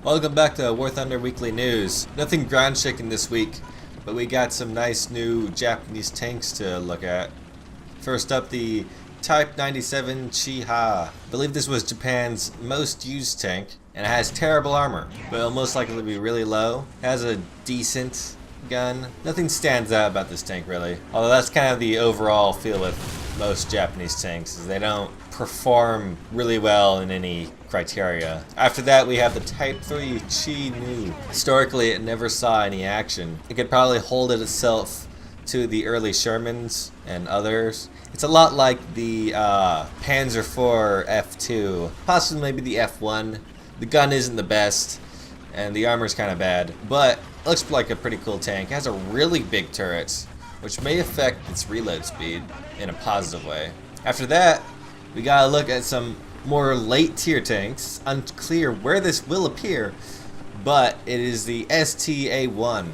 Welcome back to War Thunder Weekly News. Nothing ground shaking this week, but we got some nice new Japanese tanks to look at. First up, the Type 97 Chiha. I believe this was Japan's most used tank, and it has terrible armor, but it'll most likely be really low. It has a decent gun. Nothing stands out about this tank really, although that's kind of the overall feel with most Japanese tanks, is they don't perform really well in any criteria. After that, we have the Type 3 Chi-Nu. Historically, it never saw any action. It could probably hold it itself to the early Shermans and others. It's a lot like the Panzer IV F2, possibly maybe the F1. The gun isn't the best, and the armor's kind of bad, but it looks like a pretty cool tank. It has a really big turret, which may affect its reload speed in a positive way. After that, we gotta look at some more late tier tanks. Unclear where this will appear, but it is the STA-1,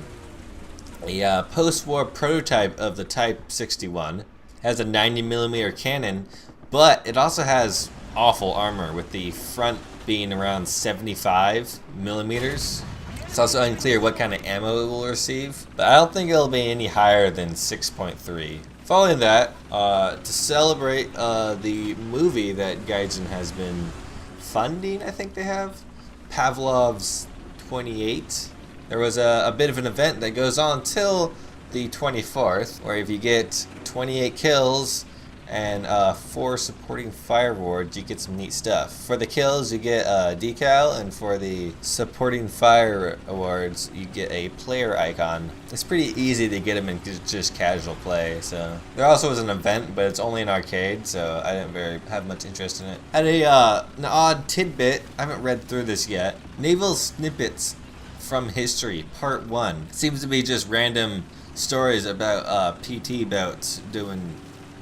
a post-war prototype of the Type 61. It has a 90mm cannon, but it also has awful armor, with the front being around 75mm. It's also unclear what kind of ammo it will receive, but I don't think it'll be any higher than 6.3. Following that, to celebrate the movie that Gaijin has been funding, I think they have, Pavlov's 28, there was a bit of an event that goes on till the 24th, where if you get 28 kills and 4 supporting fire awards, you get some neat stuff. For the kills, you get a decal, and for the supporting fire awards, you get a player icon. It's pretty easy to get them in just casual play. So there also was an event, but it's only an arcade, so I didn't very have much interest in it. And an odd tidbit, I haven't read through this yet. Naval Snippets from History, Part 1. Seems to be just random stories about PT boats doing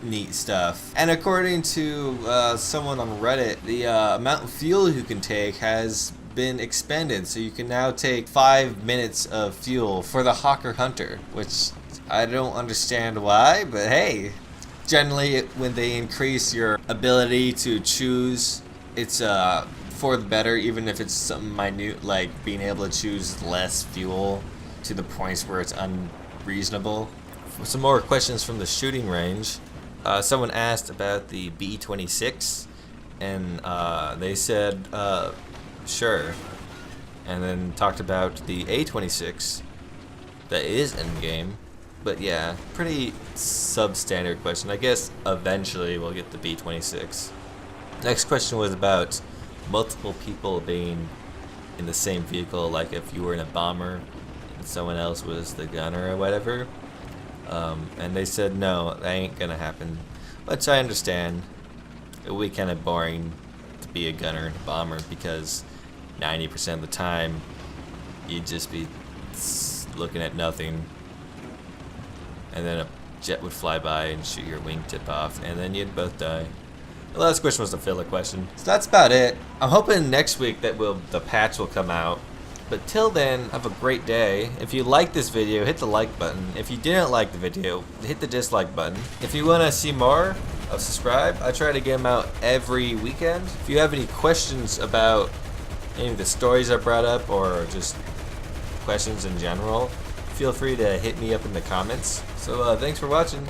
neat stuff. And according to someone on Reddit, the amount of fuel you can take has been expanded, so you can now take 5 minutes of fuel for the Hawker Hunter, which I don't understand why, but hey, generally when they increase your ability to choose, it's for the better, even if it's something minute like being able to choose less fuel to the points where it's unreasonable. Some more questions from the shooting range. Someone asked about the B-26, and they said, sure. And then talked about the A-26, that is endgame. But yeah, pretty substandard question. I guess eventually we'll get the B-26. Next question was about multiple people being in the same vehicle, like if you were in a bomber and someone else was the gunner or whatever. And they said no, that ain't gonna happen, which I understand. It would be kind of boring to be a gunner and a bomber, because 90% of the time you'd just be looking at nothing, and then a jet would fly by and shoot your wingtip off, and then you'd both die. The last question was a filler question, so that's about it. I'm hoping next week that the patch will come out. But till then, have a great day. If you liked this video, hit the like button. If you didn't like the video, hit the dislike button. If you want to see more, subscribe. I try to get them out every weekend. If you have any questions about any of the stories I brought up, or just questions in general, feel free to hit me up in the comments. So thanks for watching.